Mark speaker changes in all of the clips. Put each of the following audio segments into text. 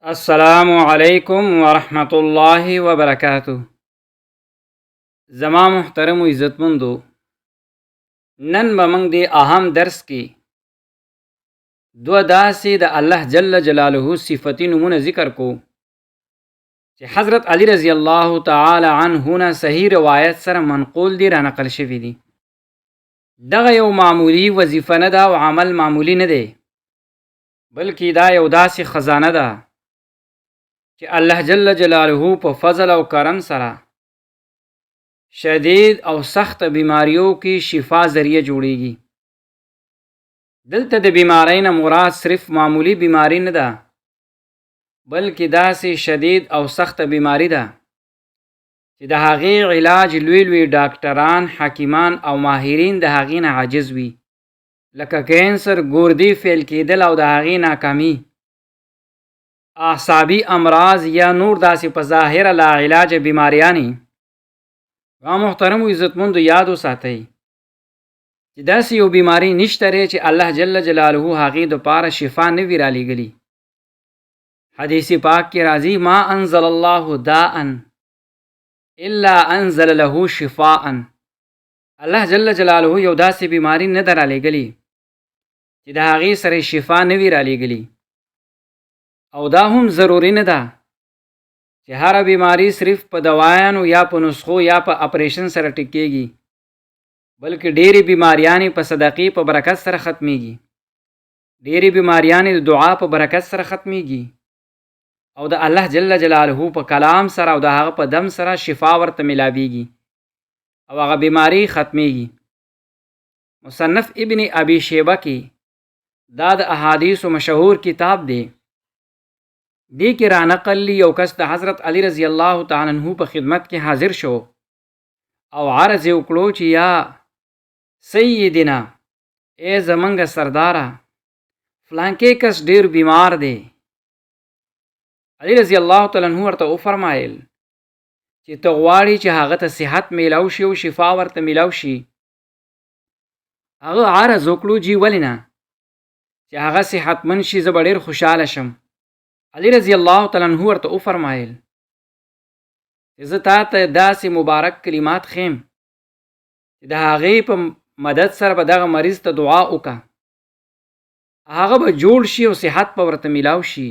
Speaker 1: السلام علیکم ورحمۃ اللہ وبرکاتہ. زما محترم و عزتمندو، نن به موږ د اهم درس کې دوه داسې د الله جل جلاله صفتی نمونه ذکر کو چې حضرت علی رضی الله تعالی عنه نه صحیح روایت سره منقول دي، را نقل شوي دي. دغه یو معمولی وظیفه نه ده او عمل معمولی نه دی، بلکې دا یو داسې خزانه ده چې الله جل جلاله په فضل او کرم سره شدید او سخت بیماریو کې شفا ذریعہ جوړیږي. دلته د بیماری نه مراد صرف معمولی بیماری نه ده، بلکې داسې شدید او سخت بیماری ده چې د هغې علاج لوی لوی ډاکټران، حکیمان او ماهرین د هغې نه عاجز وي، لکه کینسر، ګردې فیل کېدل او د هغې ناکامي، اعصابي امراض یا نور داسې په ظاهره لا علاج بیماریانی. محترم و عزتمندو، یاد وساتئ چې داسې یو بیماری نشته چې الله جل جلاله هغې دپاره شفا نه وي رالیږلي. حدیث پاک کې راځي: ما انزل الله داء الا انزل له شفاء. الله جل جلاله یو داسې بیماری نه ده رالیږلي چې د هغې سره شفا نه وي رالیږلي. او دا هم ضروري نه ده چې هر بیماری صرف په دوایانو یا په نسخو یا په اپریشن سره ټیک کېږي، بلکې ډېرې بیماریانې په صدقې په برکت سره ختمیږي، ډېرې بیماریانې د دعا په برکت سره ختمیږي، او د الله جل جلاله په کلام سره او د هغه په دم سره شفا ورته ملاویږي او هغه بیماری ختمیږي. مصنف ابن ابي شیبه کې دا د احادیثو مشهور کتاب دی. دې کې را نقل لی یو کس د حضرت علی رضی الله تعالی عنہ په خدمت کې حاضر شو او عرض یې وکړو چې یا سیدنا، ای زمونږ سرداره، فلانکې کس ډیر بیمار دی. علی رضی الله تعالی عنہ ورته وفرمایل چې ته غواړې چې هغه ته صحت میلاو شي او شفا ورته میلاو شي؟ هغه عرض وکړو: جی ولې نه، چې هغه صحتمند شي زه به ډېر خوشحاله شم. علی رضی الله تعالی عنہ ورته وفرمایل چې زه تا ته داسې مبارک کلمات خیم چې د هغې په مدد سره به دغه مریض ته دعا وکړه، هغه به جوړ شي او صحت به ورته میلاو شي.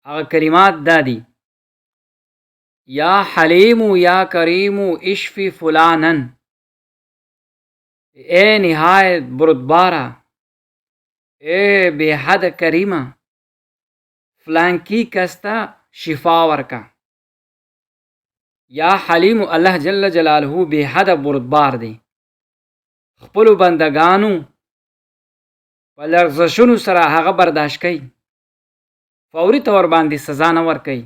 Speaker 1: هغه کلمات دا دي: یا حلیم یا کریم اشفی فلانا. اے نہایت بردبارہ، اے بے حد کریمہ، فلانکی کستا شفا ورکا. یا حلیم، الله جل جلاله بے حد بردبار دی، خپلو بندگانو په لرزشونو سره هغه برداشت کوي، فوري طور باندې سزا نه ورکوي.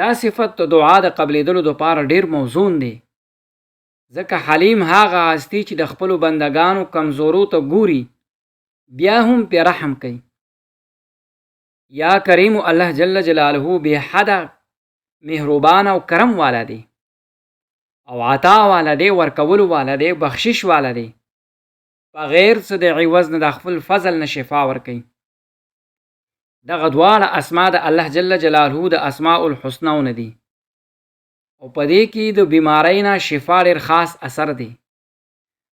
Speaker 1: دا صفت د دعا د قبلېدلو دپاره ډیر موزون دی، ځکه حلیم هغه هستی چې د خپلو بندگانو کمزورو ته ګوري بیا هم پې رحم کوي. یا کریم، الله جل جلاله بے حد مهربان او کرم والا دی او عطا والا دی، ورکولو والا دی، بخشش والا دی، بغیر څه د عوض نه د خپل فضل نه شفا ورکوي. دغه دواړه اسما د الله جل جلاله د اسماء الحسنا نه دي او په دې کې د بیماری نه شفا ډېر خاص اثر دی.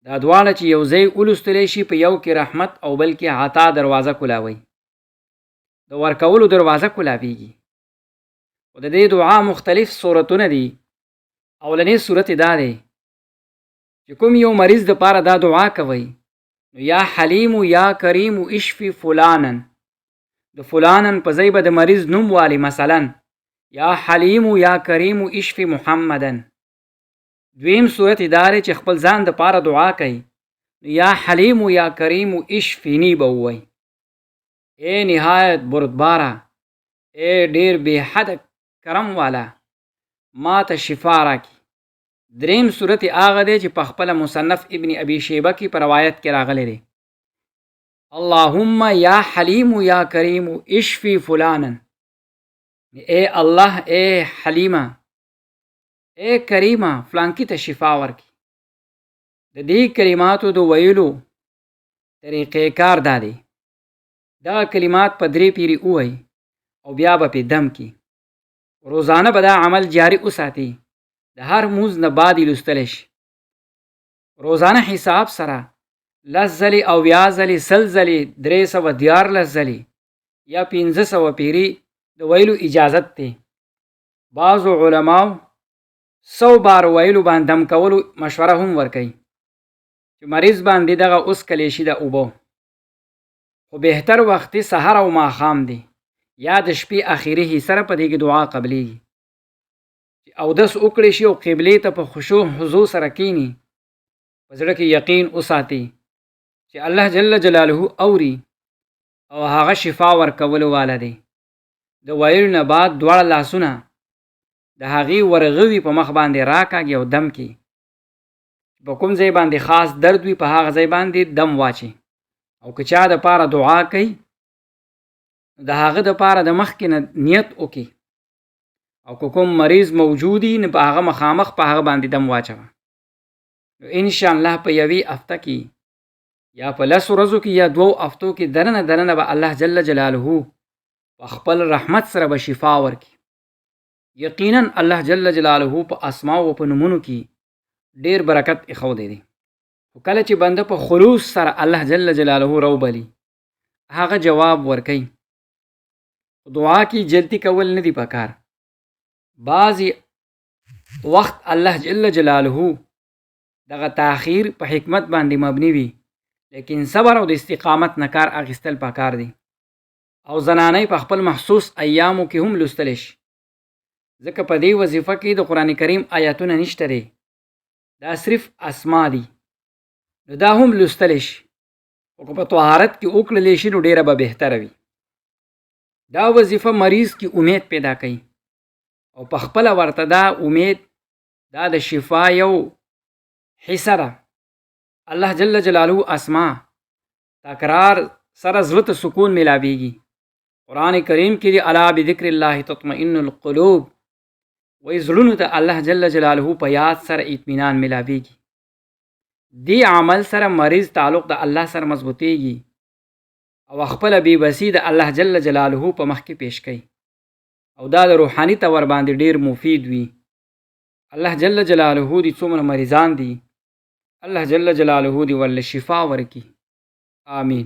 Speaker 1: دا دواړه چې یو ځای ولوستلی شي، په یو کې رحمت او بل کې عطا دروازه کولاوي، د ورکولو دروازه کولاویږي. او د دې دعا مختلف صورتونه دي. اولنی صورت دا دی چې کوم یو مریض دپاره دا دعا کوي، نو یا حلیم یا کریم اشفی فلانن، د فلانن په ځای به د مریض نوم والی، مثلا یا حلیم یا کریم اشفی محمدن. دویم صورت دا دی چې خپل ځان دپاره دعا کوي، یا حلیم یا کریم اشفینی به ووایي: اے نهایت بردباره، اے ډیر بے حد کرم والا، ما ته شفا راکړي. دریم صورت هغه دی چې په خپله مصنف ابن ابي شیبه کې په روایت کې راغلی دی: اللهم یا حلیم یا کریم اشفی فلانا. اے الله، اے حلیمه، اے کریمه، فلانکی ته شفا ورکړي. د دې کلماتو د ویلو طریقې کار دا دی: دغه کلمات په درې پیرې ووایي. او بیا به پې دم کی. روزانه به دا عمل جاری وساتي. د هر مونځ نه بعد یې لوستلی شي. روزانه حساب سره 10 ځلې او 20 ځلې 100 ځلې 314 ځلې یا 1500 پیري د ویلو اجازت دی. بعضو علماو 100 بار ویلو باندې دم کولو مشوره هم ورکوي چې مریض باندې دغه وڅکلی شي د اوبو. خو بهتر وختي سحر او ماښام دی یا د شپې اخري حصه په دې کې دعا قبلیږي. چې اودس وکړی شي او قبلې ته په خشوع حضور سره کینی، په زړه کې یقین وساتي چې الله جل جلاله اوري او هغه شفا ورکولو والا دی. د ویلو نه بعد دواړه لاسونه د هغې ورغوي په مخ باندې راکاږي او دم کې په کوم ځای باندې خاص درد وي په هغه ځای باندې دم واچي. او که چا د پاره دعا کوي د هغه د پاره د مخکې نه نیت وکړي، او که کوم مریض موجودی نه په هغه مخامخ په هغه باندې دم واچوه. نو انشاءالله په یوې هفته کې یا په 10 ورځو کې یا 2 هفتو کې دننه به الله جل جلاله په خپل رحمت سره به شفا ورکړي. یقینا الله جل جلاله په اسماء او په نومونو کې ډیر برکت ایښودی دی. خو کله چې بنده په خلوص سره الله جل جلاله راوبلي هغه جواب ورکوي. دعا کې جلدی کول نه دی پکار. بعضی وخت الله جل جلاله دغه تاخیر په حکمت باندې مبني وي، لیکن صبر او د استقامت نه کار اخیستل پکار دی. او زنانې په خپل محسوس ایامو کې هم لوستلی شي، ځکه په دې وظیفه کې د قرآن کریم آیاتونه نشته دی، دا صرف اسما دي. نو دا هم لوستلی شي، خو که په طهارت کې وکړلی شي نو ډیره به بهتره وي. دا وظیفه مریض کې امید پیدا کوي او په خپله ورته دا امید دا د شفا یو حصه ده. الله جل جلاله اسما تکرار سره زړه ته سکون ملاویږي. قرآن کریم کې دی الا بذکر الله تطمئن القلوب، وای زړونو ته الله جل جلاله په یاد سره اطمینان ملاویږي. دی عمل سره مریض تعلق د الله سره مضبوطیږي او خپل بې بسی د الله جل جلاله په مخ کې پیش کوي، او دا د روحاني تور باندې ډیر مفید وي. الله جل جلاله دې څومره مریضان دي الله جل جلاله دې ول شفا ورکي. آمین.